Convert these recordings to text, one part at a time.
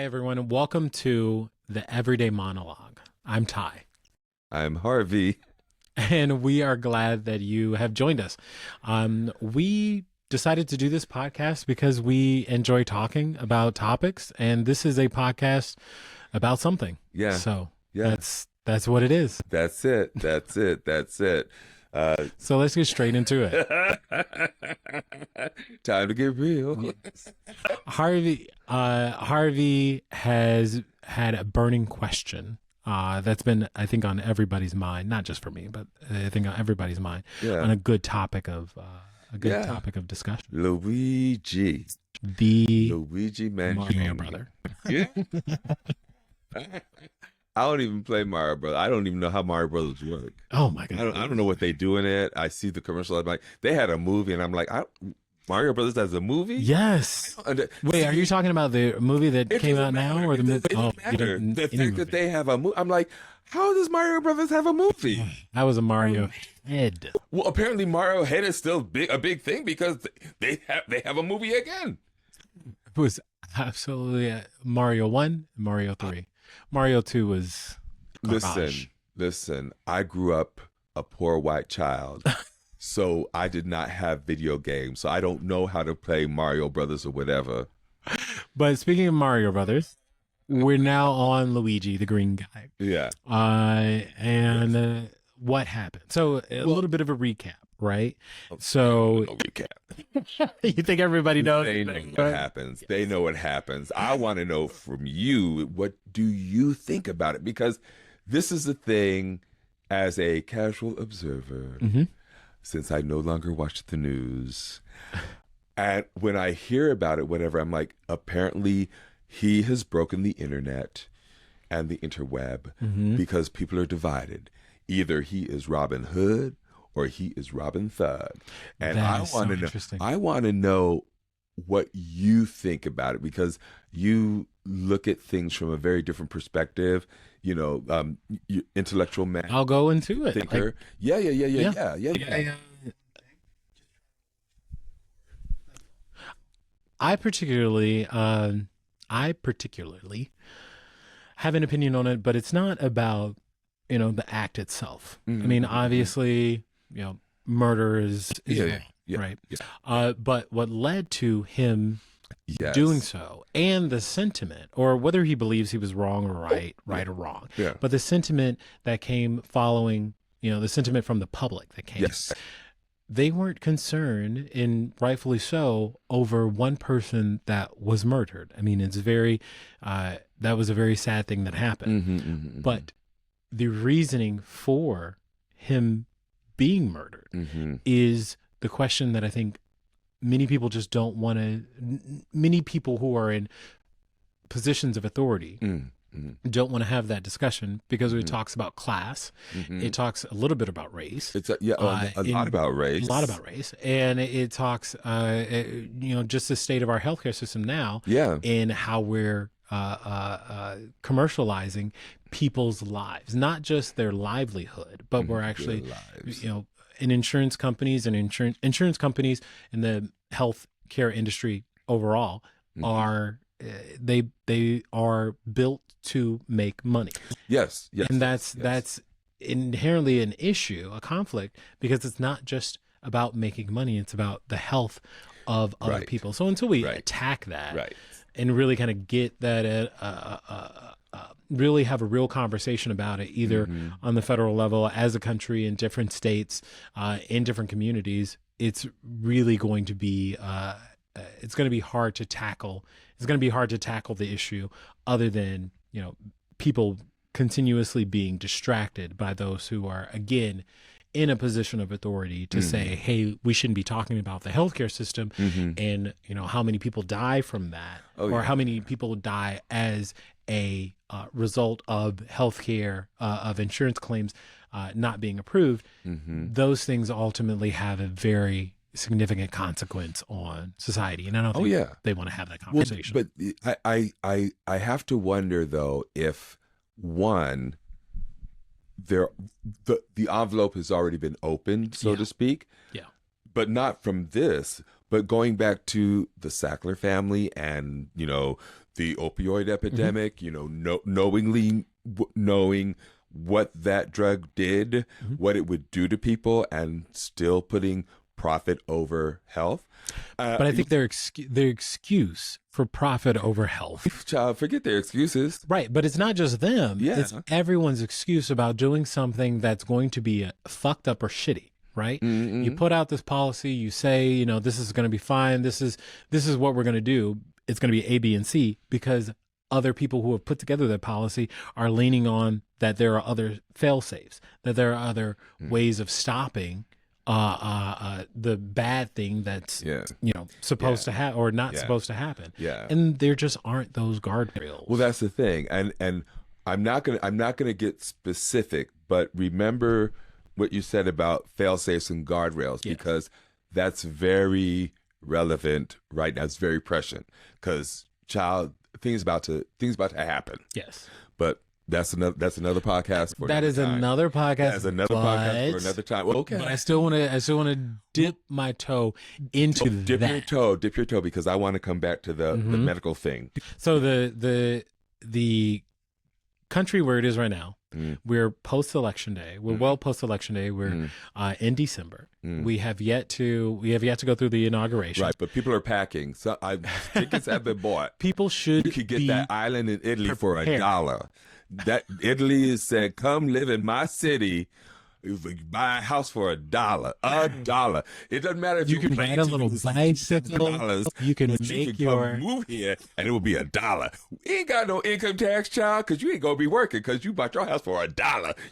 Hi, everyone, and welcome to the Everyday Monologue. I'm Ty, I'm Harvey. and we are glad that you have joined us. We decided to do this podcast because we enjoy talking about topics, and this is a podcast about something. Yeah, So yeah. that's what it is. That's it. That's it. That's it. So let's get straight into it. Time to get real. Harvey has had a burning question that's been, I think, on everybody's mind, not just for me, but I think on everybody's mind, Yeah. on a good topic of Yeah. topic of discussion. Luigi. The Luigi Mario Mansion. brother. Yeah. I don't even play Mario Brothers. I don't even know how Mario Brothers work. Oh my I god. don't know what they do in it. I see the commercial. I'm like, they had a movie, and I'm like, Mario Brothers has a movie? Yes. Wait, are you talking about the movie that It came doesn't out now, matter. or the movie? It doesn't you matter. don't- The any fact movie. that they have a movie, I'm like, how does Mario Brothers have a movie? That was a Mario head. Well, apparently Mario Head is still a big thing because they have a movie again. It was absolutely Mario 1, Mario 3. Mario 2 was garbage. Listen. I grew up a poor white child, so I did not have video games, so I don't know how to play Mario Brothers or whatever. But speaking of Mario Brothers, we're now on Luigi, the green guy. Yeah. What happened? So a little bit of a recap, right? No So recap. you think everybody knows? They know what happens. They know what happens. I want to know from you, what do you think about it? Because this is the thing, as a casual observer, Mhm. since I no longer watch the news, and when I hear about it, whatever, I'm like, apparently he has broken the internet and the interweb because people are divided. Either he is Robin Hood or he is Robin Thug. And That I is want so to know, interesting. I want to know what you think about it, because you look at things from a very different perspective. You know, you intellectual man, I'll go into it. thinker. Yeah. I particularly have an opinion on it, but it's not about, the act itself. I mean, obviously, murder is wrong, right? Yeah. But what led to him Yes. doing so, and the sentiment, or whether he believes he was wrong or right or wrong, Yeah. but the sentiment that came following, the sentiment from the public that came, Yes. they weren't concerned, and rightfully so, over one person that was murdered. I mean, that was a very sad thing that happened. But the reasoning for him being murdered is the question that I think many people just don't want to, many people who are in positions of authority don't want to have that discussion, because it talks about class. It talks a little bit about race. It's a lot about race. A lot about race. And it talks, just the state of our healthcare system now, Yeah. and how we're commercializing people's lives, not just their livelihood, but we're actually, lives. in insurance companies and insurance companies in the health care industry overall are they are built to make money. Yes. And that's inherently an issue, a conflict, because it's not just about making money, it's about the health of other Right. people. So until we Right. attack that, Right. and really kind of get that really have a real conversation about it, either on the federal level, as a country, in different states, in different communities, it's really going to be it's going to be hard to tackle. It's going to be hard to tackle the issue, other than people continuously being distracted by those who are, again, in a position of authority to say, hey, we shouldn't be talking about the healthcare system, and how many people die from that, or how many people die as a result of healthcare, of insurance claims not being approved. Those things ultimately have a very significant consequence on society, and I don't think they want to have that conversation. Well, but I have to wonder, though, if one, the envelope has already been opened, so to speak. Yeah. But not from this, but going back to the Sackler family and, the opioid epidemic, knowing what that drug did, what it would do to people, and still putting profit over health. But I think their excuse for profit over health. Child, forget their excuses. Right, but it's not just them. Yeah. It's everyone's excuse about doing something that's going to be fucked up or shitty, right? Mm-mm. You put out this policy, you say, this is going to be fine. This is what we're going to do. It's going to be A, B, and C, because other people who have put together that policy are leaning on that there are other fail safes, that there are other ways of stopping the bad thing that's supposed to happen or not supposed to happen. Yeah. And there just aren't those guardrails. Well, that's the thing. And I'm not gonna get specific, but remember what you said about fail safes and guardrails, because that's very relevant right now. It's very prescient, because things about to happen. Yes. But that's another podcast for that another is time. Another podcast. That's another podcast for another time. Well, okay. But I still want to dip my toe into dip your toe, because I want to come back to the medical thing. So the country where it is right now, we're post-election day. We're well post-election day. We're in December. We have yet to go through the inauguration. Right, but people are packing. So tickets have been bought. People should. You could get that island in Italy for $1. That Italy has said, "Come live in my city. Buy a house for $1. $1. It doesn't matter if you can ride a little bicycle. You can come move here, and it will be $1. We ain't got no income tax, child, because you ain't gonna be working, because you bought your house for $1.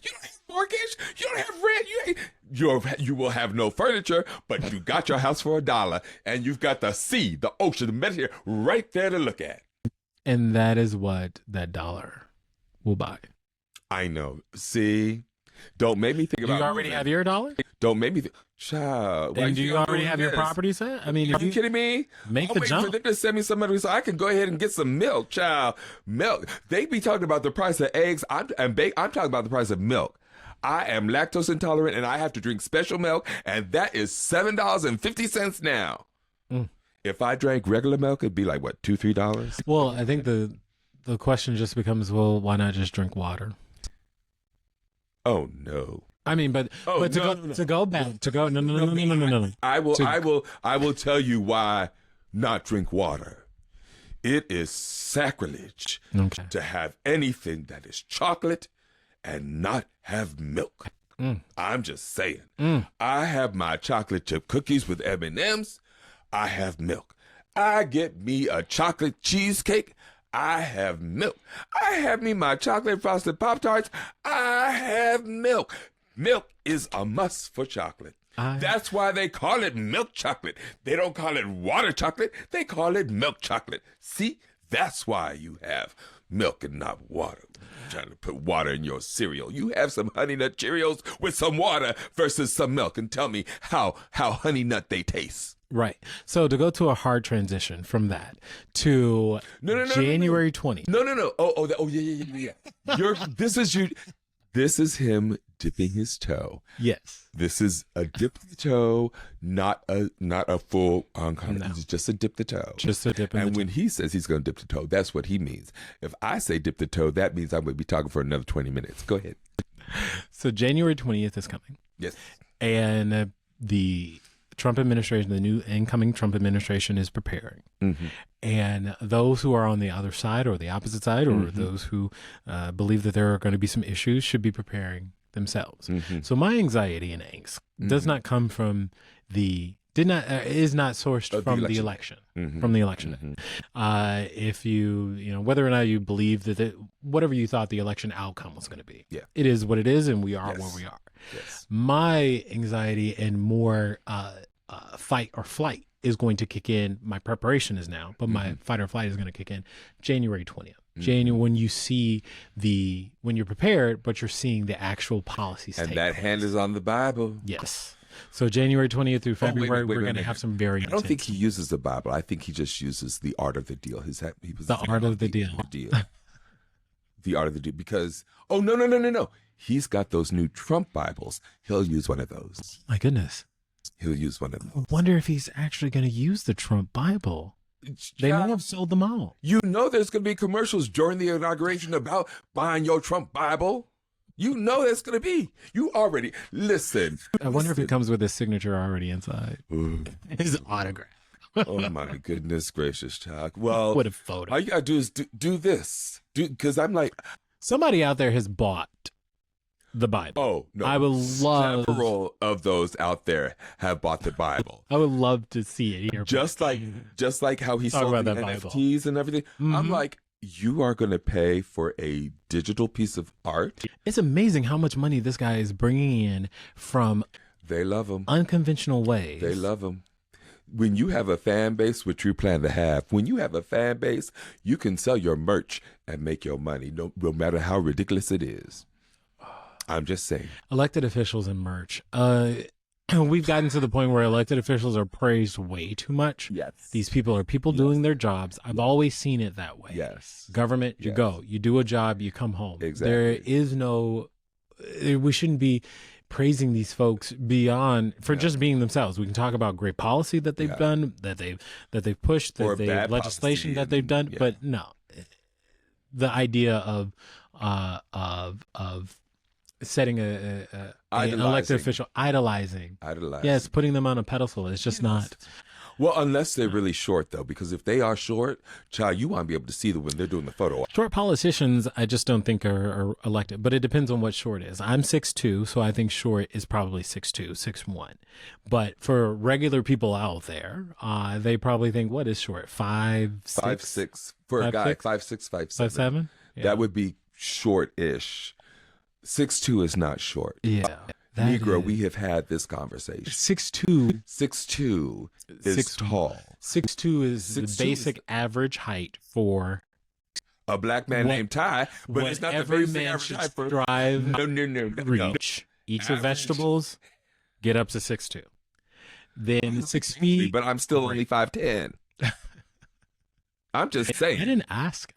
You don't have mortgage. You don't have rent. You will have no furniture, but you got your house for $1, and you've got the sea, the ocean, the Mediterranean right there to look at. And that is what that dollar will buy. I know. See. Don't make me think about. Do you already have your $1? Don't make me think. Child. And do you already have your property set? I mean, are you kidding me? Make the jump. For them to send me some money so I can go ahead and get some milk, child. Milk. They be talking about the price of eggs. I'm talking about the price of milk. I am lactose intolerant, and I have to drink special milk, and that is $7.50 now. If I drank regular milk, it'd be like what, $2-3? Well, I think the question just becomes, well, why not just drink water? Oh no! I mean, no. I will tell you why not drink water. It is sacrilege to have anything that is chocolate and not have milk. I'm just saying. I have my chocolate chip cookies with M&Ms. I have milk. I get me a chocolate cheesecake. I have milk. I have me my chocolate frosted Pop-Tarts. I have milk. Milk is a must for chocolate. That's why they call it milk chocolate. They don't call it water chocolate. They call it milk chocolate. See, that's why you have milk and not water. You're trying to put water in your cereal. You have some Honey Nut Cheerios with some water versus some milk, and tell me how Honey Nut they taste. Right. So to go to a hard transition from that to January 20th. No. Oh, yeah. This is him dipping his toe. Yes. This is a dip the toe, not a full on contact. It's just a dip the toe. Just a dip in And the when toe. he says he's going to dip the toe, that's what he means. If I say dip the toe, that means I'm going to be talking for another 20 minutes. Go ahead. So January 20th is coming. Yes. And the Trump administration, the new incoming Trump administration, is preparing. And those who are on the other side or the opposite side, or those who believe that there are going to be some issues, should be preparing themselves. So my anxiety and angst does not come from is not sourced from the election. From the election. If you whether or not you believe that whatever you thought the election outcome was going to be, it is what it is, and we are where we are. Yes. My anxiety and more fight or flight is going to kick in. My preparation is now, but my fight or flight is going to kick in January 20th. When you see when you're prepared, but you're seeing the actual policies. And that hand is on the Bible. Yes. So January 20th through February, we're going to have some very. I don't think he uses the Bible. I think he just uses the art of the deal. The art of the deal. The art of the deal. Because no. He's got those new Trump Bibles. He'll use one of those. My goodness. He'll use one of those. I wonder if he's actually going to use the Trump Bible. They may have sold them out. You know there's going to be commercials during the inauguration about buying your Trump Bible. You know that's going to be. You already, listen. I wonder if it comes with his signature already inside. His autograph. Oh my goodness gracious, child. Well, what a photo. All you got to do is do this. Because I'm like. Somebody out there has bought the Bible. Oh, no. I would love. Several of those out there have bought the Bible. I would love to see it here. Just like how he sold the NFTs and everything. Mm-hmm. I'm like, you are going to pay for a digital piece of art? It's amazing how much money this guy is bringing in from. They love him. Unconventional ways. They love him. When you have a fan base, which you plan to have, when you have a fan base, you can sell your merch and make your money, no matter how ridiculous it is. I'm just saying. Elected officials and merch. We've gotten to the point where elected officials are praised way too much. Yes. These people are doing their jobs. I've always seen it that way. Yes. Government, you go. You do a job, you come home. Exactly. There is no... We shouldn't be praising these folks beyond for just being themselves. We can talk about great policy that they've done, that they've pushed, that they legislation that they've done, but no, the idea of setting an elected official idolizing, yes, putting them on a pedestal. It's just not. Well, unless they're really short, though, because if they are short, child, you want to be able to see them when they're doing the photo. Short politicians, I just don't think are elected, but it depends on what short is. I'm 6'2", so I think short is probably 6'2", 6'1". But for regular people out there, they probably think, what is short? 5'6"? 5'6". For a guy, 5'6", 5'7". 5'7"? Yeah. That would be short-ish. 6'2" is not short. Yeah. Negro, we have had this conversation. 6'2". 6'2" is tall. 6'2" is the basic average height for a black man named Ty, but it's not the basic average height for strive reach. Eat your vegetables, get up to 6'2". Then 6 feet. But I'm still only 5'10". I'm just saying. I didn't ask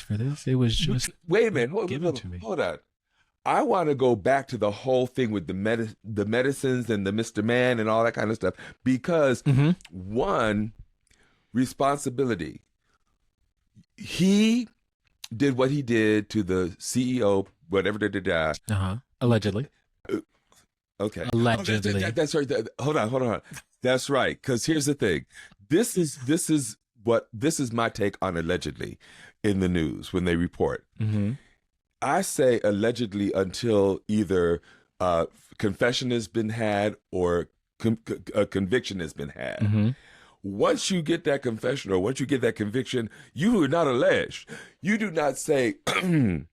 for this. It was just wait a minute. Given to me. Hold on. I want to go back to the whole thing with the medicines and the Mr. Man and all that kind of stuff because one, responsibility. He did what he did to the CEO, whatever they did. Allegedly. Okay. Allegedly. That's right. Hold on. That's right. Because here's the thing. This is my take on allegedly in the news when they report. Mm-hmm. I say allegedly until either confession has been had or a conviction has been had. Mm-hmm. Once you get that confession or once you get that conviction, you are not alleged. You do not say the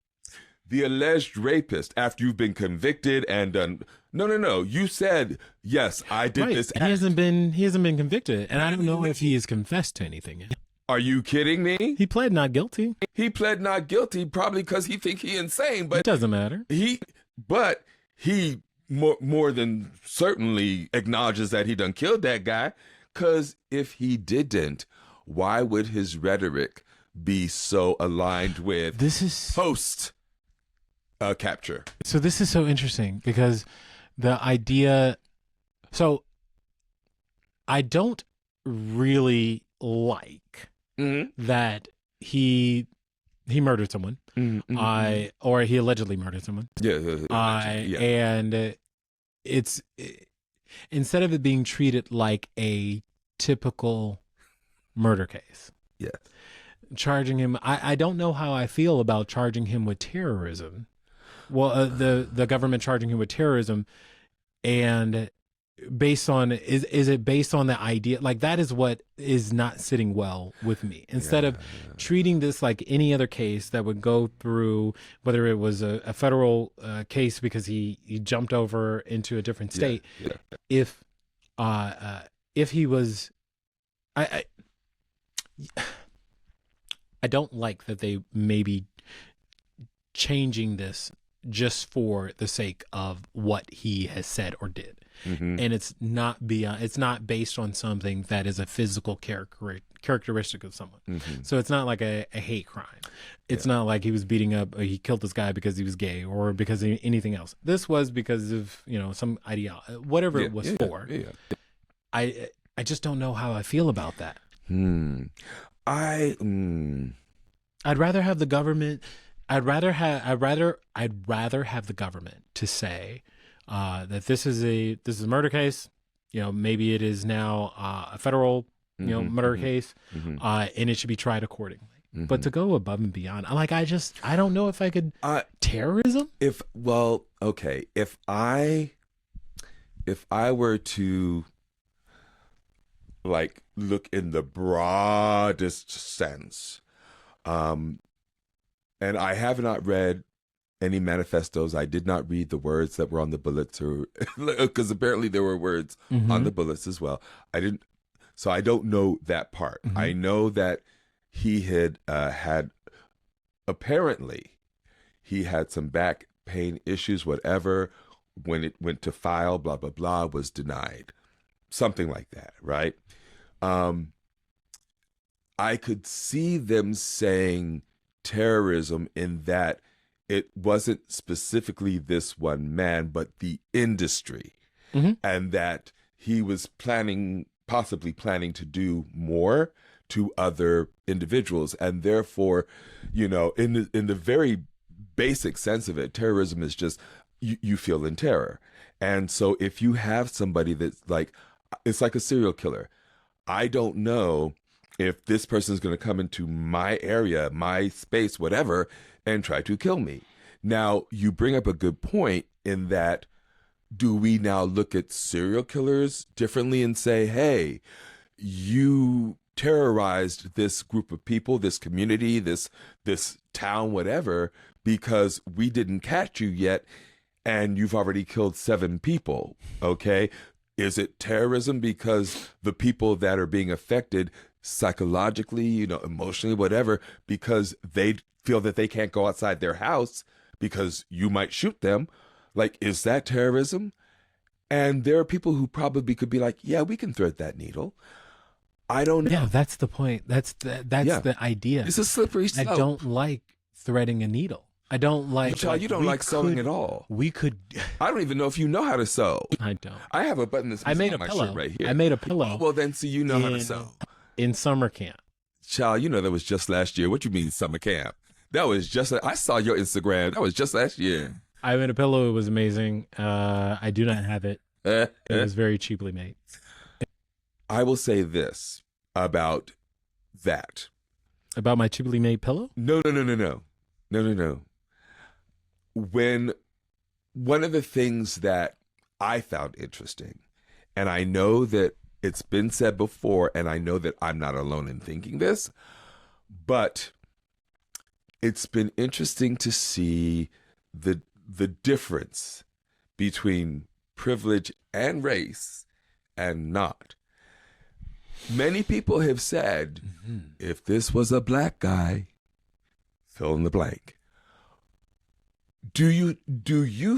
alleged rapist after you've been convicted and done. No. You said, yes, I did this. He hasn't been convicted. And I don't know if he has confessed to anything yet. Are you kidding me? He pled not guilty. He pled not guilty probably because he think he insane, but it doesn't matter. He more than certainly acknowledges that he done killed that guy. Because if he didn't, why would his rhetoric be so aligned with post capture? So this is so interesting because the idea. So I don't really like that he murdered someone, or he allegedly murdered someone. And it's instead of it being treated like a typical murder case. Yeah. Charging him, I don't know how I feel about charging him with terrorism. Well, the government charging him with terrorism, and based on is it based on the idea like that is what is not sitting well with me. Instead of treating this like any other case that would go through, whether it was a federal case because he jumped over into a different state. If he was, I don't like that they may be changing this just for the sake of what he has said or did. Mm-hmm. And it's not based on something that is a physical characteristic of someone. Mm-hmm. So it's not like a hate crime. It's not like he was beating up, he killed this guy because he was gay or because of anything else. This was because of, some ideology, whatever it was for. I just don't know how I feel about that. I I'd rather have the government. I'd rather have the government to say that this is a murder case. Maybe it is now a federal murder case, and it should be tried accordingly. But to go above and beyond, I don't know if I could. Terrorism? Okay. If I were to like look in the broadest sense, and I have not read any manifestos. I did not read the words that were on the bullets, or because apparently there were words on the bullets as well. I didn't, so I don't know that part. I know that he had apparently he had some back pain issues, whatever. When it went to file, blah blah blah, was denied, something like that, right? I could see them saying terrorism in that it wasn't specifically this one man, but the industry, and that he was possibly planning to do more to other individuals, and therefore, in the very basic sense of it, terrorism is just you feel in terror. And so if you have somebody that's like, it's like a serial killer. I don't know if this person is going to come into my area, my space, whatever, and try to kill me. Now, you bring up a good point in that, do we now look at serial killers differently and say, hey, you terrorized this group of people, this community, this town, whatever, because we didn't catch you yet, and you've already killed 7 people, okay? Is it terrorism because the people that are being affected psychologically, emotionally, whatever, because they feel that they can't go outside their house because you might shoot them? Like, is that terrorism? And there are people who probably could be like, yeah, we can thread that needle. I don't know. Yeah, that's the point. That's the idea. It's a slippery slope. I don't like threading a needle. I don't like. Child, you don't like sewing at all. We could. I don't even know if you know how to sew. I don't. I have a button that's on my shirt right here. I made a pillow. Well, then, see, you know how to sew. In summer camp. Child, that was just last year. What you mean summer camp? That was just. I saw your Instagram. That was just last year. I made a pillow. It was amazing. I do not have it. It was very cheaply made. I will say this about that. About my cheaply made pillow? No. When one of the things that I found interesting, and I know that it's been said before, and I know that I'm not alone in thinking this, but it's been interesting to see the difference between privilege and race and not. Many people have said, if this was a black guy, fill in the blank. Do you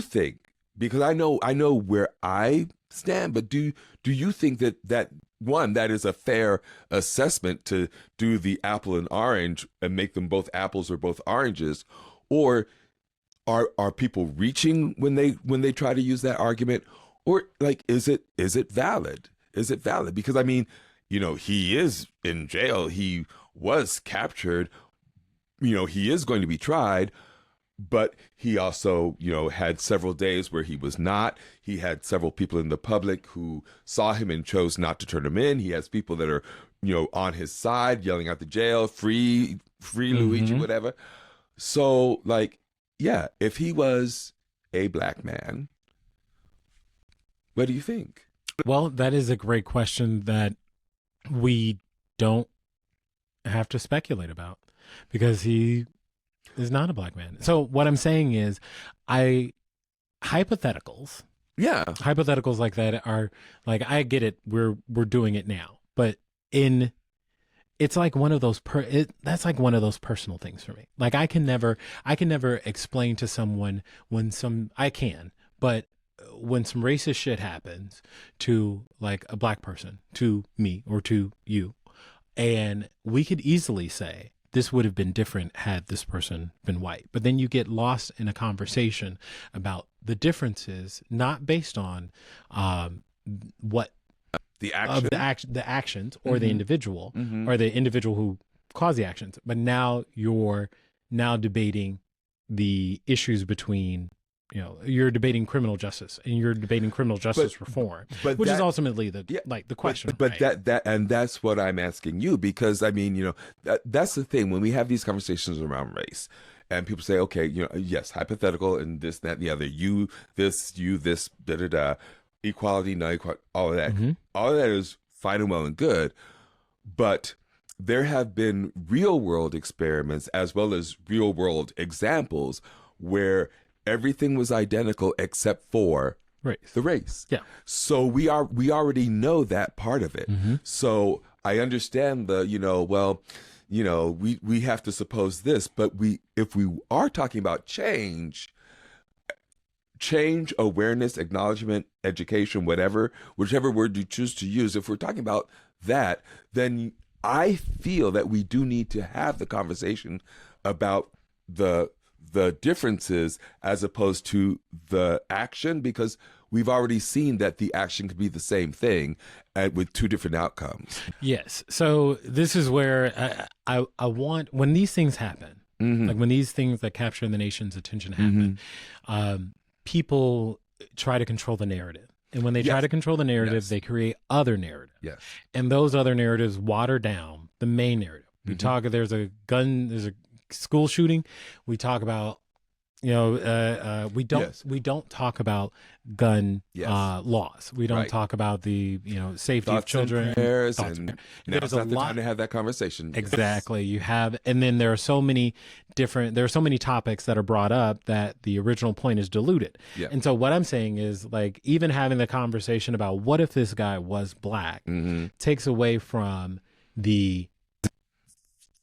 think, because I know where I stand, but do you think that one, that is a fair assessment to do the apple and orange and make them both apples or both oranges? Or are people reaching when they try to use that argument? Or like, is it valid? Is it valid? Because I mean, he is in jail. He was captured. He is going to be tried, but he also, had several days where he was not. He had several people in the public who saw him and chose not to turn him in. He has people that are, on his side yelling out the jail, free Luigi, whatever. So like, yeah, if he was a black man, what do you think? Well, that is a great question that we don't have to speculate about, because he is not a black man. So what I'm saying is, hypotheticals like that are like, I get it. We're doing it now, but it's like one of those that's like one of those personal things for me. Like I can never explain to someone when some racist shit happens to like a black person, to me or to you, and we could easily say this would have been different had this person been white. But then you get lost in a conversation about the differences, not based on what the action, the actions, or the individual, or the individual who caused the actions. But now you're debating the issues between, you're debating criminal justice, and you're debating criminal justice reform, which is ultimately the question. But right? That's what I'm asking you, because I mean, that's the thing when we have these conversations around race, and people say, okay, yes, hypothetical, and this, that, and the other, you, this, da da da, equality, no equality, all of that. All of that is fine and well and good, but there have been real world experiments as well as real world examples where everything was identical except for the race. Yeah. So we already know that part of it. So I understand we have to suppose this, but if we are talking about change, awareness, acknowledgement, education, whichever word you choose to use, if we're talking about that, then I feel that we do need to have the conversation about the differences as opposed to the action, because we've already seen that the action could be the same thing and with two different outcomes. Yes. So this is where I want, when these things happen, like when these things that capture the nation's attention happen, people try to control the narrative. And when they try to control the narrative, they create other narratives. Yes. And those other narratives water down the main narrative. We talk, there's a school shooting. We talk about, we don't talk about gun laws. We don't talk about the safety of children. Now's not the time to have that conversation. Exactly. You have, and then there are so many topics that are brought up that the original point is diluted. Yeah. And so what I'm saying is, like, even having the conversation about what if this guy was black takes away from the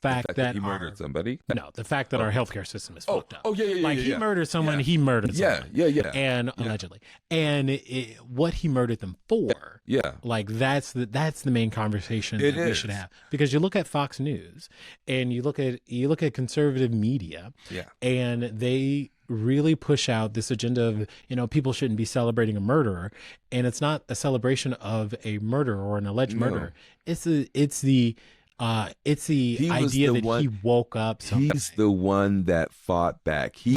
fact that he murdered somebody. No, the fact that our healthcare system is fucked up. Oh, yeah. Like, he murdered someone, he murdered someone. Yeah. And allegedly. And what he murdered them for, like, that's the main conversation that we should have. Because you look at Fox News, and you look at conservative media, and they really push out this agenda of, people shouldn't be celebrating a murderer. And it's not a celebration of a murder or an alleged murder. It's the idea that he woke up something. He's the one that fought back. He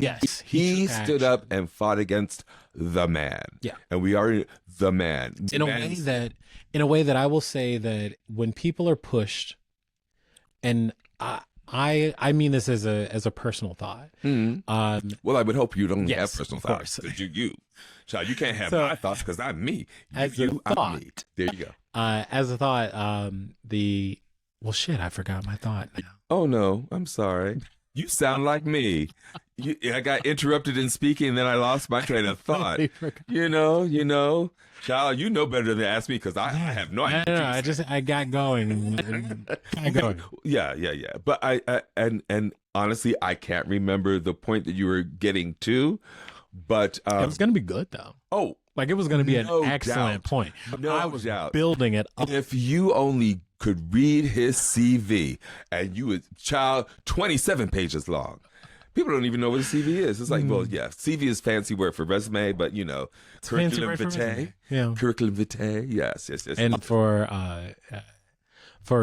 stood up and fought against the man. Yeah. And we are the man. In a way that I will say that when people are pushed, and I mean this as a personal thought. Well, I would hope you don't have personal thoughts. Child, you can't have my thoughts because I'm me. I'm me. There you go. As a thought, well, shit, I forgot my thought now. Oh, no, I'm sorry. You sound like me. I got interrupted in speaking, and then I lost my train of thought. Child, you know better than to ask me, because I have no idea. No, I got going. Yeah. But and honestly, I can't remember the point that you were getting to, but it was going to be good, though. Oh, like, it was going to be an excellent point. I was building it up. If you only could read his CV, and you would, 27 pages long. People don't even know what a CV is. It's like, well, yeah, CV is fancy word for resume, but curriculum vitae. Yeah. Curriculum vitae. Yes. And for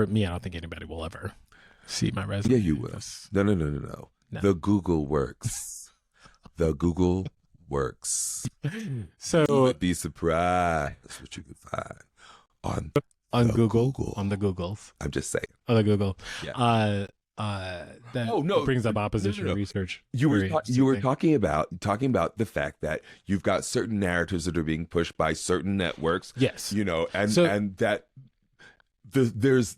me, I don't think anybody will ever see my resume. Yeah, you will. No. The Google works. The Google works. So you would be surprised what you could find on Google. On the Googles. I'm just saying. On the Google. Yeah. That brings up opposition research. You were talking about the fact that you've got certain narratives that are being pushed by certain networks. Yes. And that there's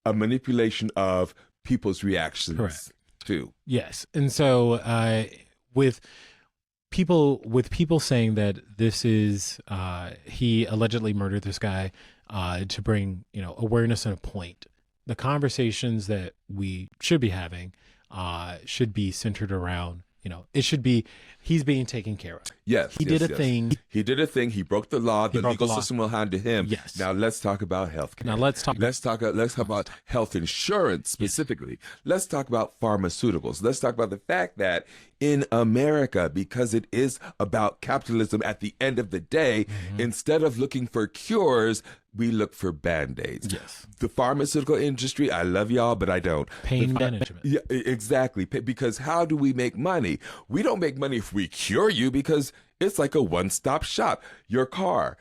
a manipulation of people's reactions too. Yes. And so with people saying that this is he allegedly murdered this guy to bring awareness and a point, the conversations that we should be having should be centered around, it should be, he's being taken care of. Yes. He did a thing. He did a thing. He broke the law. The legal system will hand to him. Yes. Now let's talk about healthcare. Now let's talk about health insurance specifically. Yes. Let's talk about pharmaceuticals. Let's talk about the fact that in America, because it is about capitalism at the end of the day. Instead of looking for cures, we look for band-aids. Yes. The pharmaceutical industry, I love y'all, but I don't. Pain management. Yeah, exactly. Because how do we make money? We don't make money if we cure you, because it's like a one-stop shop. Your car,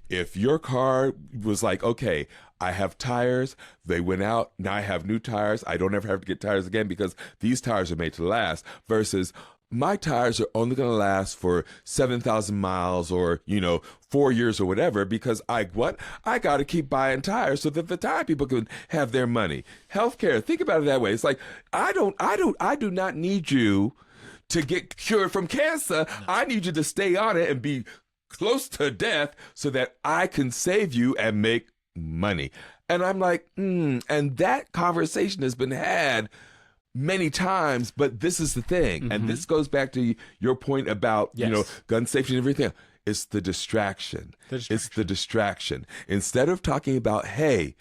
if your car was like, okay, I have tires, they went out, now I have new tires, I don't ever have to get tires again because these tires are made to last, versus my tires are only going to last for 7,000 miles or, 4 years or whatever, because I got to keep buying tires so that the tire people can have their money. Healthcare, think about it that way. It's like, I do not need you to get cured from cancer. No. I need you to stay on it and be close to death so that I can save you and make money. And I'm like, and that conversation has been had many times, but this is the thing. And this goes back to your point about, gun safety and everything. It's the distraction. It's the distraction. Instead of talking about, hey,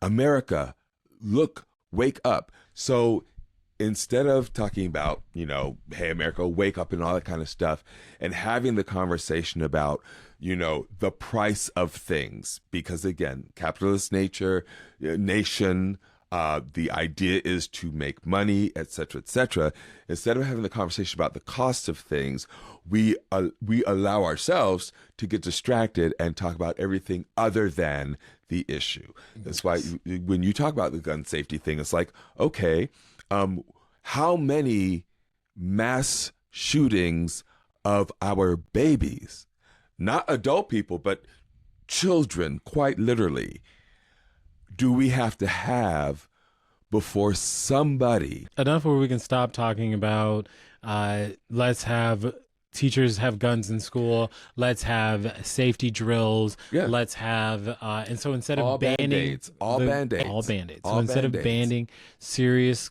America, look, wake up. So instead of talking about, hey, America, wake up and all that kind of stuff, and having the conversation about, the price of things, because again, capitalist nation, the idea is to make money, et cetera, instead of having the conversation about the cost of things, we allow ourselves to get distracted and talk about everything other than the issue. That's why when you talk about the gun safety thing, it's like, okay, how many mass shootings of our babies, not adult people, but children, quite literally, do we have to have before somebody... Enough where we can stop talking about, let's have teachers have guns in school, let's have safety drills, let's have, and so instead of banning... All Band-Aids. So instead of banning serious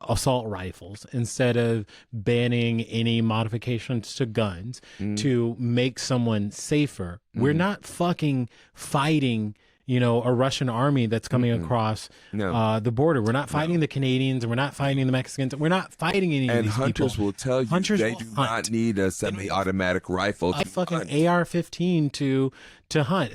assault rifles, instead of banning any modifications to guns to make someone safer, we're not fucking fighting, a Russian army that's coming across the border. We're not fighting the Canadians, and we're not fighting the Mexicans. We're not fighting any of these people. And hunters will tell you they do not need a semi-automatic rifle. A fucking AR-15 to hunt.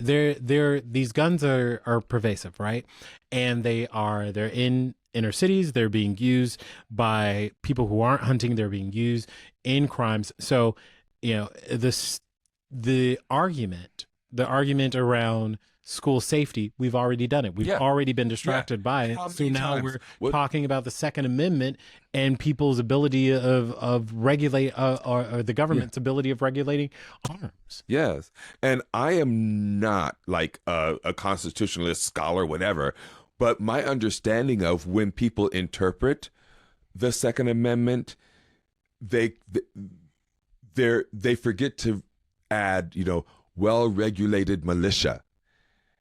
These guns are pervasive, right? And they're in inner cities. They're being used by people who aren't hunting. They're being used in crimes. So, the argument around school safety, we've already done it. We've already been distracted by it. So now we're talking about the Second Amendment and people's ability of regulate, or the government's ability of regulating arms. Yes. And I am not like a constitutionalist scholar, whatever, but my understanding of when people interpret the Second Amendment, they forget to add, well-regulated militia.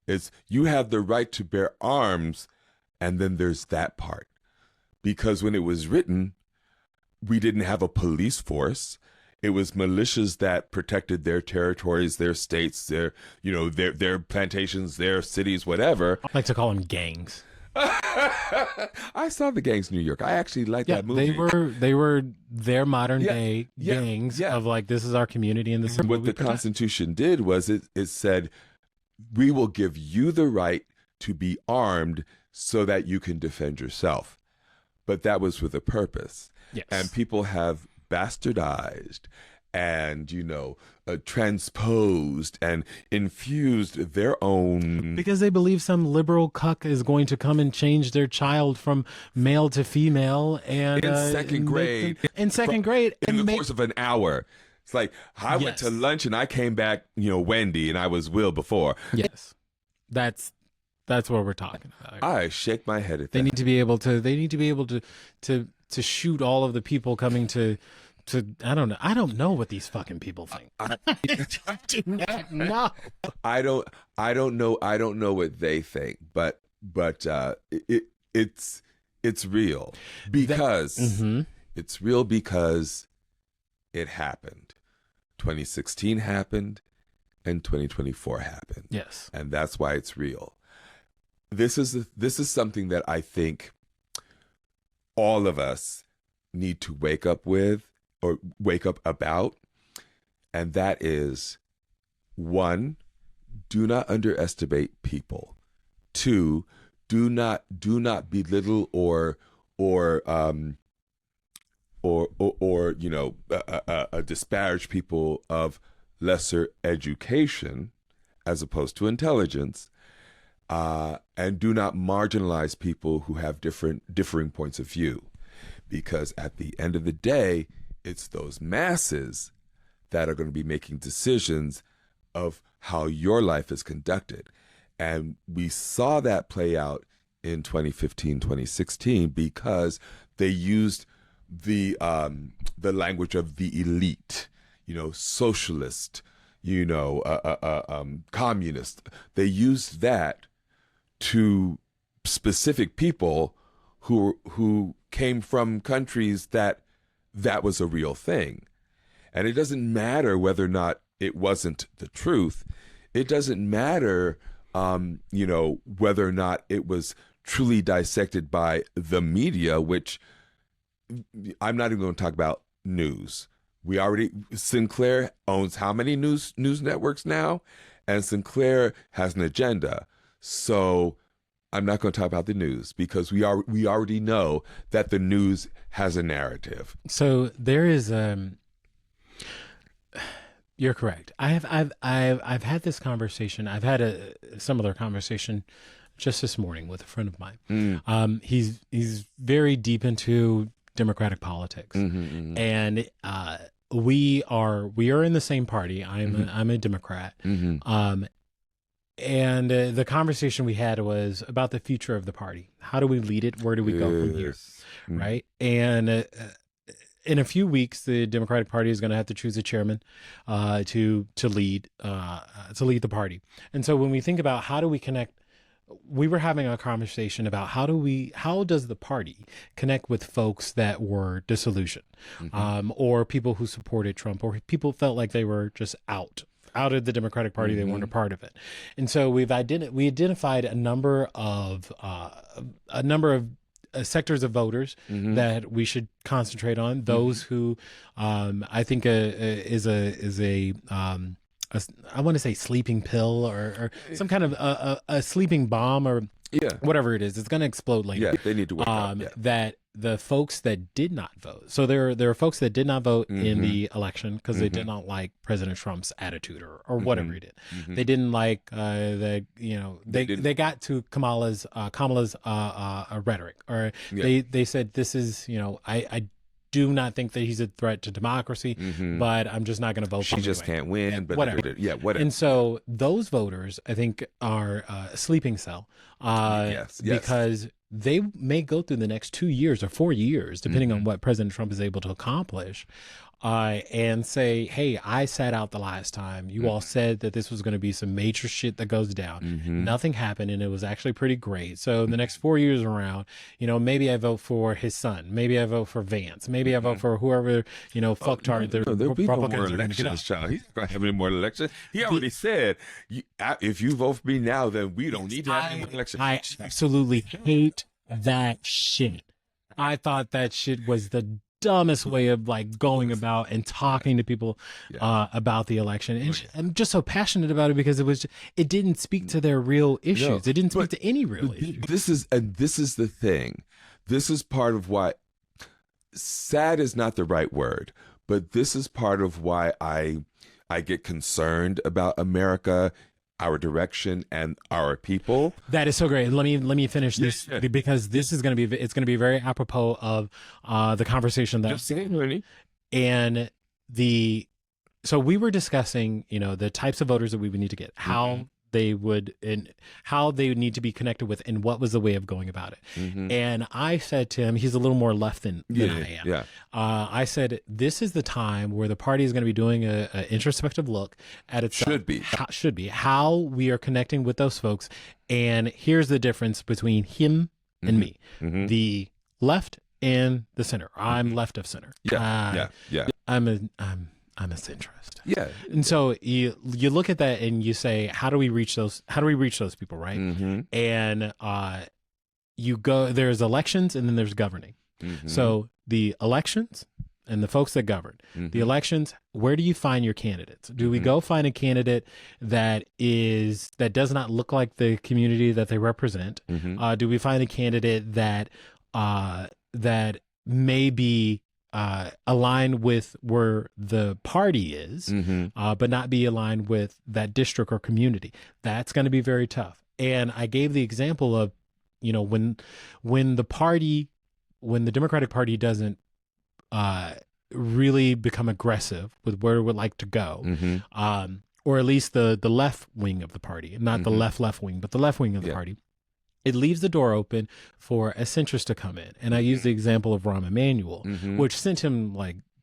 It's you have the right to bear arms, and then there's that part. Because when it was written, we didn't have a police force. It was militias that protected their territories, their states, their plantations, their cities, whatever. I like to call them gangs. I saw the Gangs New York. I actually liked that movie. They were their modern day gangs of like, this is our community and this is what the Constitution did was it said, we will give you the right to be armed so that you can defend yourself. But that was with a purpose. Yes. And people have bastardized and, transposed and infused their own... Because they believe some liberal cuck is going to come and change their child from male to female and... In second grade. In second grade. In the course of an hour. It's like, I went to lunch and I came back, Wendy, and I was Will before. Yes. That's what we're talking about. I shake my head at that. They need to be able to shoot all of the people coming to I don't know what these fucking people think. I do not know. I don't know what they think, but it's real because it's real because it happened. 2016 happened and 2024 happened. Yes. And that's why it's real. This is something that I think all of us need to wake up with or wake up about. And that is, one, do not underestimate people. Two, do not belittle or disparage people of lesser education as opposed to intelligence, and do not marginalize people who have differing points of view, because at the end of the day, it's those masses that are going to be making decisions of how your life is conducted. And we saw that play out in 2015, 2016, because they used the language of the elite, socialist, communist. They used that to specific people who came from countries that was a real thing. And it doesn't matter whether or not it wasn't the truth. It doesn't matter, whether or not it was truly dissected by the media, which I'm not even going to talk about news. Sinclair owns how many news networks now? And Sinclair has an agenda. So I'm not going to talk about the news, because we already know that the news has a narrative. So there is you're correct. I've had this conversation. I've had a similar conversation just this morning with a friend of mine. He's very deep into democratic politics, and we are in the same party. I'm a Democrat. And the conversation we had was about the future of the party. How do we lead it? Where do we go from here? Right. And in a few weeks, the Democratic Party is going to have to choose a chairman to lead the party. And so when we think about how do we connect, we were having a conversation about how does the party connect with folks that were disillusioned, or people who supported Trump, or people felt like they were just out of the Democratic Party, they weren't a part of it. And so we identified a number of sectors of voters that we should concentrate on. Those who I think is a I want to say sleeping pill or some kind of a sleeping bomb or whatever it is. It's going to explode later. Yeah, they need to wake up. That the folks that did not vote. So there are folks that did not vote in the election because they did not like President Trump's attitude or whatever he did. They didn't like they got to Kamala's rhetoric, or they said, this is, I do not think that he's a threat to democracy, but I'm just not going to vote for him. She just can't win, but whatever. Whatever. And so those voters, I think, are a sleeping cell, because they may go through the next 2 years or 4 years, depending on what President Trump is able to accomplish, and say, hey, I sat out the last time. You all said that this was going to be some major shit that goes down. Nothing happened, and it was actually pretty great. So the next 4 years around, maybe I vote for his son. Maybe I vote for Vance. Maybe I vote for whoever, fucktard the Republicans are going to get up. Child. He's not going to have any more elections. He already said, if you vote for me now, then we don't need to have any more elections. I absolutely hate that shit. I thought that shit was the dumbest way of going about and talking to people about the election. And I'm just so passionate about it because it didn't speak to their real issues. It didn't speak to any real issues. This is the thing. This is part of why sad is not the right word, but this is part of why I get concerned about America, our direction, and our people. That is so great. Let me finish this because this is going to be very apropos of the conversation that. Just saying, honey. And so we were discussing, the types of voters that we would need to get, how they would need to be connected with, and what was the way of going about it. And I said to him, he's a little more left than I am. I said, this is the time where the party is going to be doing an introspective look at itself. Should be how we are connecting with those folks. And here's the difference between him and me, the left and the center. I'm left of center. I'm a centrist. Yeah. And so you look at that and you say, how do we reach those people, right? And there's elections and then there's governing. So the elections and the folks that govern the elections, where do you find your candidates? Do we go find a candidate that does not look like the community that they represent? Do we find a candidate that may be aligned with where the party is, but not be aligned with that district or community? That's going to be very tough. And I gave the example of, when the Democratic Party doesn't really become aggressive with where it would like to go, or at least the left wing of the party, not the left wing, but the left wing of the party, it leaves the door open for a centrist to come in. And I use the example of Rahm Emanuel, which sent him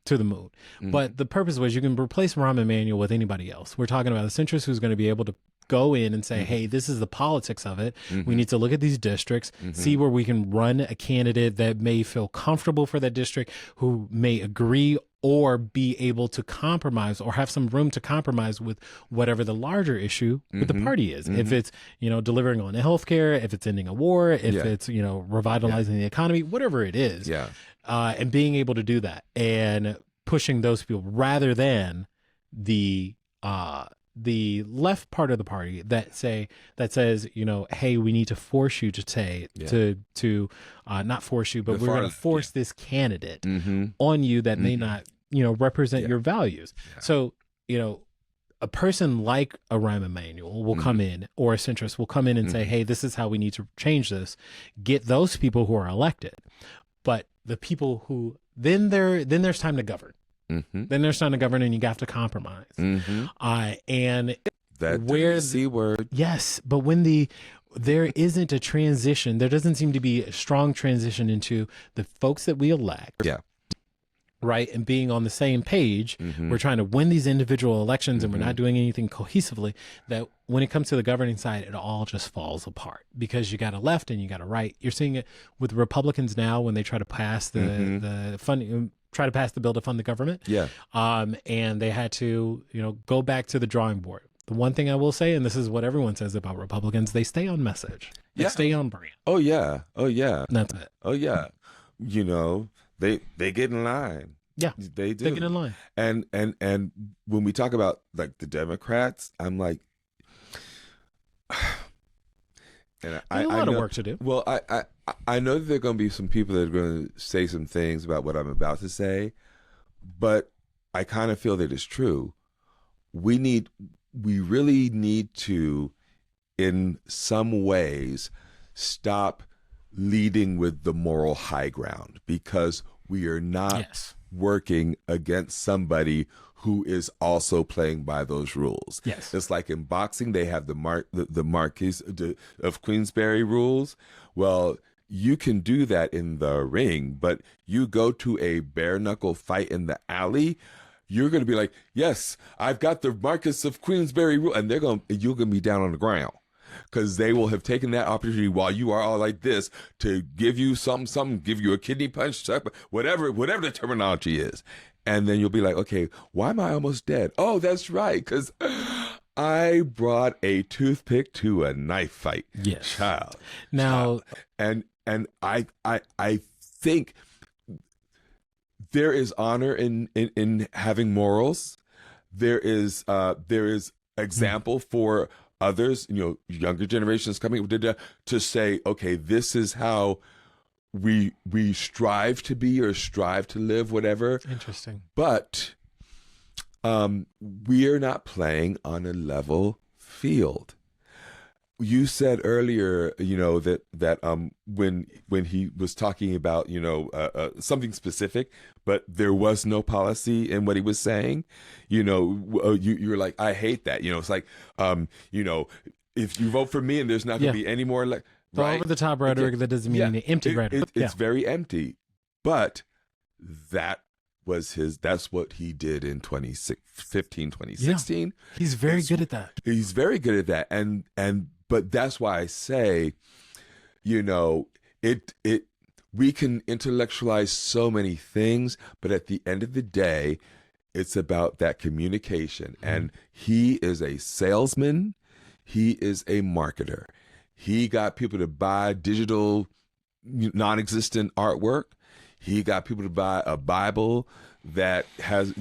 to the moon. But the purpose was you can replace Rahm Emanuel with anybody else. We're talking about a centrist who's going to be able to go in and say, hey, this is the politics of it. We need to look at these districts, see where we can run a candidate that may feel comfortable for that district, who may agree or be able to compromise or have some room to compromise with whatever the larger issue with the party is. If it's, delivering on healthcare, if it's ending a war, if it's, revitalizing the economy, whatever it is. And being able to do that and pushing those people rather than the left part of the party that says, hey, we need to force you to not force you, but we're going to force this candidate on you that may not, represent your values. So, a person like a Rahm Emanuel will come in, or a centrist will come in and say, hey, this is how we need to change this. Get those people who are elected. But the people who then there's time to govern. Then there's time to govern, and you have to compromise. And that where C word. Yes, but when there isn't a transition, there doesn't seem to be a strong transition into the folks that we elect. Right, and being on the same page, we're trying to win these individual elections, and we're not doing anything cohesively. That when it comes to the governing side, it all just falls apart because you got a left and you got a right. You're seeing it with Republicans now when they try to pass the funding. Try to pass the bill to fund the government. And they had to, go back to the drawing board. The one thing I will say, and this is what everyone says about Republicans, they stay on message. They stay on brand. Oh yeah. That's it. Oh yeah. They get in line. Yeah. They do. They get in line. And when we talk about the Democrats, I'm like, and I have a lot of work to do. Well, I know that there are going to be some people that are going to say some things about what I'm about to say, but I kind of feel that it's true. We really need to, in some ways, stop leading with the moral high ground, because we are not working against somebody who is also playing by those rules. It's like in boxing, they have the Marquis of Queensberry rules. Well, you can do that in the ring, but you go to a bare knuckle fight in the alley, you're going to be like, yes, I've got the Marquis of Queensberry rule, and you're going to be down on the ground, because they will have taken that opportunity while you are all like this to give you something, give you a kidney punch, whatever the terminology is. And then you'll be like, okay, why am I almost dead? Oh, that's right, because I brought a toothpick to a knife fight. Child. Now, and I think there is honor in having morals. There is example for others, younger generations coming to say, okay, this is how we strive to be or strive to live, whatever. Interesting. But we are not playing on a level field. You said earlier, that when he was talking about, something specific, but there was no policy in what he was saying, you're like, I hate that. It's like, if you vote for me and there's not going to be any more right? Over the top rhetoric that doesn't mean any empty rhetoric. It's very empty, but that's what he did in 2015, 2016. He's very good at that. He's very good at that. But that's why I say, we can intellectualize so many things, but at the end of the day, it's about that communication. And he is a salesman. He is a marketer. He got people to buy digital, non-existent artwork. He got people to buy a Bible that has,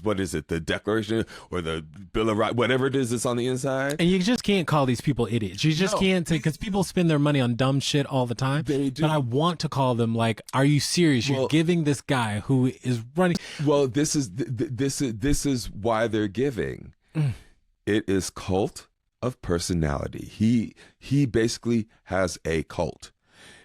what is it, the Declaration or the Bill of Rights, whatever it is that's on the inside. And you just can't call these people idiots. You just can't say, because people spend their money on dumb shit all the time. They do. But I want to call them like, are you serious? You're giving this guy who is running. Well, this is why they're giving. It is cult of personality. He basically has a cult.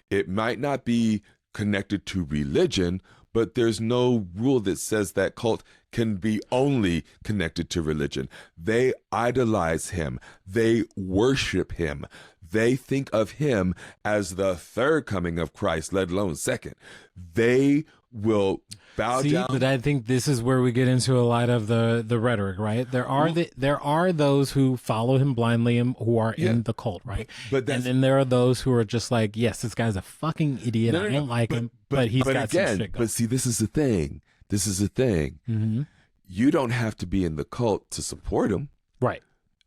It might not be connected to religion, but there's no rule that says that cult can be only connected to religion. They idolize him. They worship him. They think of him as the third coming of Christ, let alone second. They will bow down. But I think this is where we get into a lot of the rhetoric, right? There are those who follow him blindly and who are in the cult, right? And then there are those who are just like, yes, this guy's a fucking idiot. I don't like him, but he's got some shit going. But see, this is the thing. Mm-hmm. You don't have to be in the cult to support him. Right.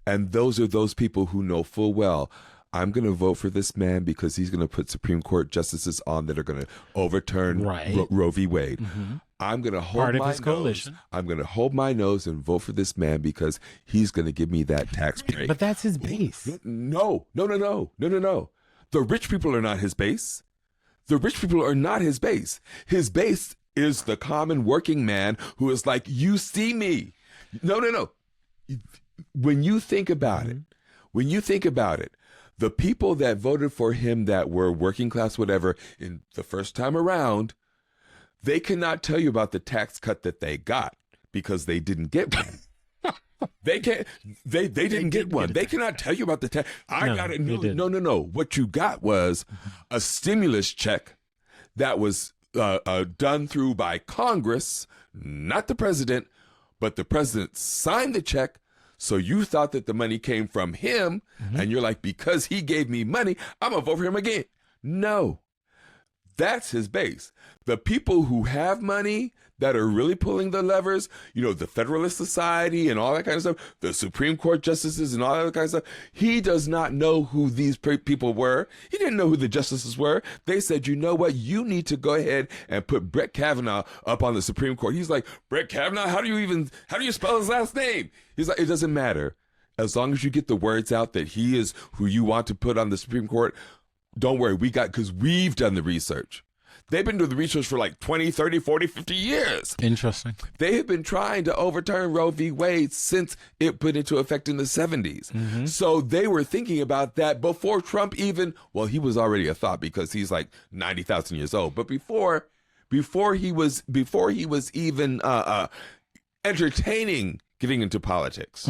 And those are those people who know full well, I'm going to vote for this man because he's going to put Supreme Court justices on that are going to overturn Roe v. Wade. Mm-hmm. I'm going to hold my nose. I'm going to hold my nose and vote for this man because he's going to give me that tax break. But that's his base. No. The rich people are not his base. The rich people are not his base. His base is the common working man who is like, you see me. No. When you think about it, the people that voted for him that were working class, whatever, in the first time around, they cannot tell you about the tax cut that they got because they didn't get one. They didn't get one. They cannot tell you about the tax. Got it. No. What you got was a stimulus check that was done through by Congress, not the president, but the president signed the check. So you thought that the money came from him, and you're like, because he gave me money, I'm going to vote for him again. No, that's his base. The people who have money that are really pulling the levers, the Federalist Society and all that kind of stuff, the Supreme Court justices and all that kind of stuff, he does not know who these people were. He didn't know who the justices were. They said, you know what? You need to go ahead and put Brett Kavanaugh up on the Supreme Court. He's like, Brett Kavanaugh, how do you spell his last name? He's like, it doesn't matter. As long as you get the words out that he is who you want to put on the Supreme Court, don't worry. Because we've done the research. They've been doing the research for like 20, 30, 40, 50 years. Interesting. They have been trying to overturn Roe v. Wade since it put into effect in the 70s. Mm-hmm. So they were thinking about that before Trump even, well, he was already a thought because he's like 90,000 years old. But before he was even entertaining getting into politics,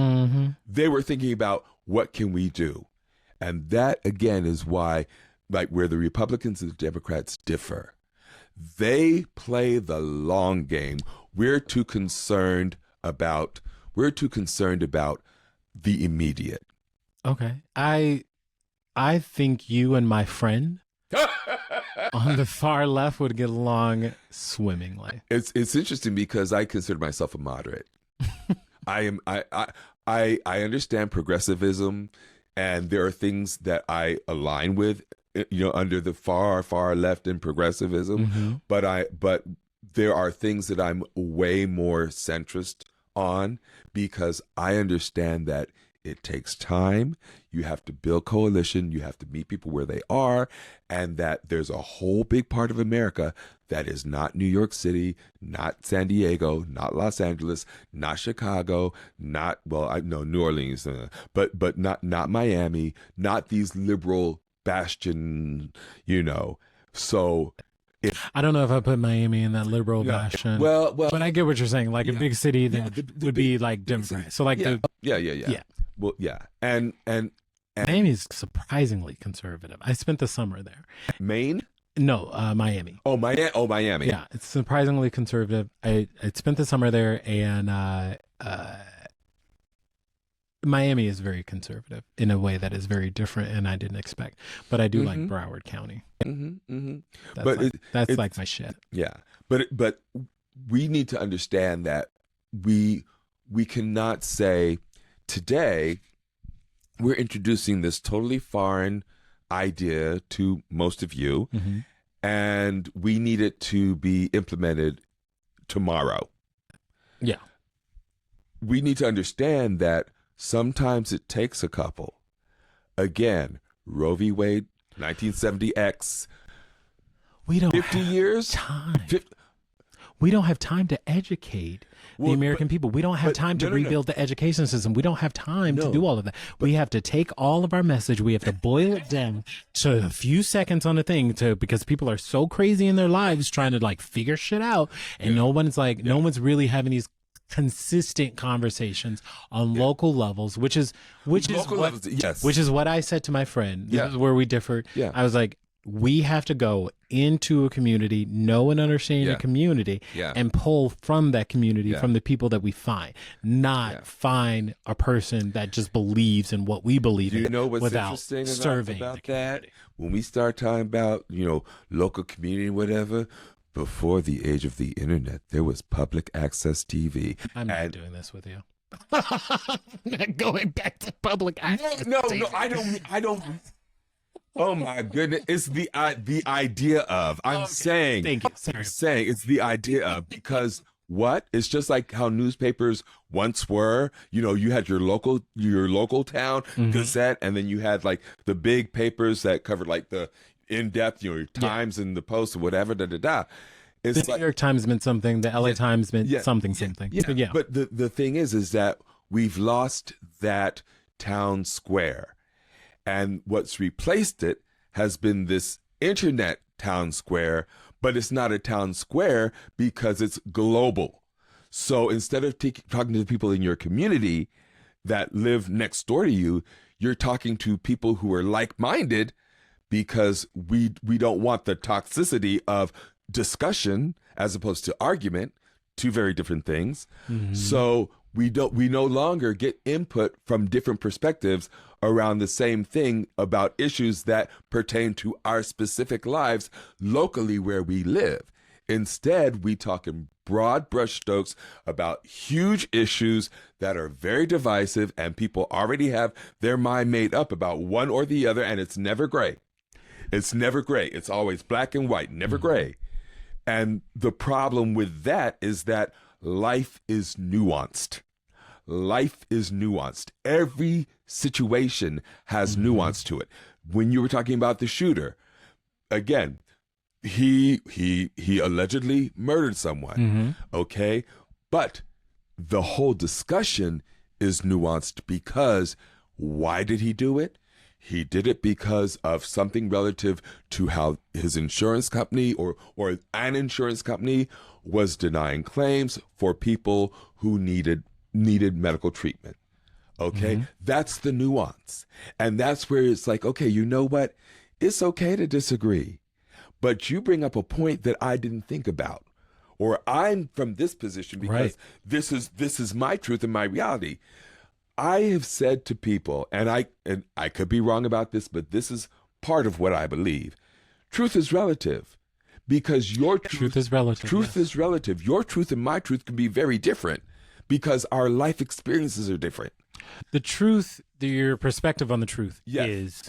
they were thinking about what can we do? And that, again, is why, like, where the Republicans and the Democrats differ. They play the long game. We're too concerned about the immediate. Okay. I think you and my friend on the far left would get along swimmingly. It's interesting because I consider myself a moderate. I understand progressivism, and there are things that I align with, under the far left in progressivism, but there are things that I'm way more centrist on because I understand that it takes time. You have to build coalition. You have to meet people where they are, and that there's a whole big part of America that is not New York City, not San Diego, not Los Angeles, not Chicago, New Orleans, but not Miami, not these liberal bastion, So I don't know if I put Miami in that liberal bastion. Well, but I get what you're saying. Like a big city that would be like Democrat. So like yeah. Well, yeah, and Miami is surprisingly conservative. I spent the summer there. Maine? No, Miami. Oh, Miami. Yeah, it's surprisingly conservative. I spent the summer there, and Miami is very conservative in a way that is very different, and I didn't expect. But I do like Broward County. That's like my shit. Yeah, but we need to understand that we cannot say today we're introducing this totally foreign idea to most of you, and we need it to be implemented tomorrow. Yeah. We need to understand that sometimes it takes a couple. Again, Roe v. Wade, 1970X. We don't 50 have years? time. 50, we don't have time to educate the American people. We don't have time to rebuild the education system. We don't have time to do all of that. We have to take all of our message. We have to boil it down to a few seconds on a thing because people are so crazy in their lives trying to like figure shit out. And no one's really having these consistent conversations on local levels, which is what I said to my friend. This is where we differed. Yeah. I was like, we have to go into a community, know and understand a community, and pull from that community, from the people that we find, not find a person that just believes in what we believe in. You know what's without interesting serving about that? When we start talking about, local community, whatever, before the age of the internet, there was public access TV. I'm not doing this with you. Going back to public access. No, I don't. Oh my goodness! It's the idea of. I'm saying. Thank you. I'm saying it's the idea of, because what? It's just like how newspapers once were. You had your local town Gazette, and then you had like the big papers that covered like the in-depth, your Times and the Post or whatever. It's the New York Times meant something. The LA Times meant something. Yeah. But the thing is that we've lost that town square. And what's replaced it has been this internet town square, but it's not a town square because it's global. So instead of talking to the people in your community that live next door to you, you're talking to people who are like-minded, because we don't want the toxicity of discussion as opposed to argument, two very different things. Mm-hmm. So we no longer get input from different perspectives around the same thing about issues that pertain to our specific lives locally where we live. Instead, we talk in broad brushstrokes about huge issues that are very divisive, and people already have their mind made up about one or the other, and it's never gray. It's never gray. It's always black and white, never gray. And the problem with that is that life is nuanced. Life is nuanced. Every situation has nuance to it. When you were talking about the shooter, again, he allegedly murdered someone, okay? But the whole discussion is nuanced, because why did he do it? He did it because of something relative to how his insurance company or an insurance company was denying claims for people who needed medical treatment. Okay? That's the nuance. And that's where it's like, okay, you know what? It's okay to disagree, but you bring up a point that I didn't think about, or I'm from this position because this is my truth and my reality. I have said to people, and I could be wrong about this, but this is part of what I believe. Truth is relative, because your truth is relative. Truth is relative. Your truth and my truth can be very different, because our life experiences are different. The truth, your perspective on the truth is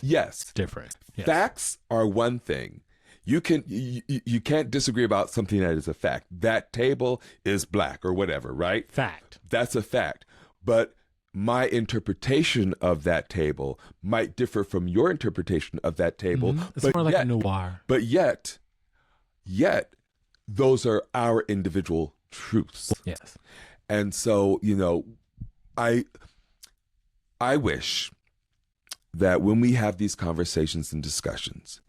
different. Yes. Facts are one thing. You can't disagree about something that is a fact. That table is black or whatever, right? Fact. That's a fact. But my interpretation of that table might differ from your interpretation of that table. It's more like a noir. But yet, those are our individual truths. Yes. And so, I wish that when we have these conversations and discussions,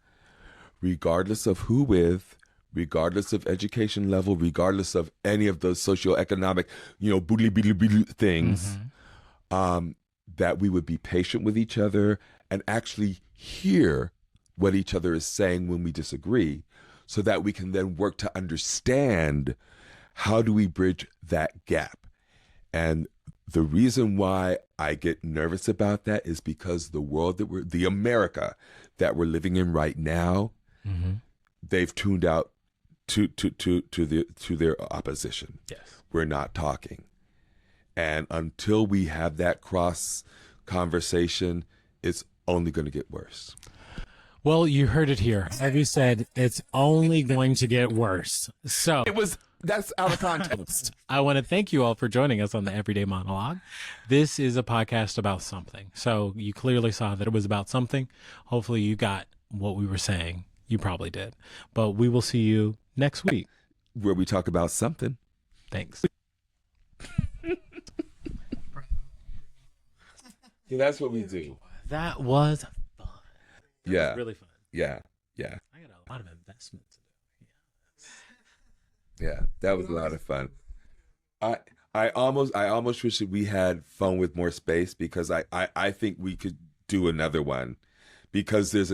regardless of who with, regardless of education level, regardless of any of those socioeconomic, boodly things, that we would be patient with each other and actually hear what each other is saying when we disagree, so that we can then work to understand how do we bridge that gap. And the reason why I get nervous about that is because the America that we're living in right now, they've tuned out to their opposition. Yes. We're not talking. And until we have that cross conversation, it's only going to get worse. Well, you heard it here. Harvey said it's only going to get worse. So That's out of context. I want to thank you all for joining us on the Everyday Monologue. This is a podcast about something. So you clearly saw that it was about something. Hopefully you got what we were saying. You probably did. But we will see you next week. Where we talk about something. Thanks. Yeah, that's what we do. That was fun. Yeah. Was really fun. Yeah. I got a lot of investment to do. Yeah. That was a lot of fun. I almost wish that we had Phone with More Space, because I think we could do another one, because there's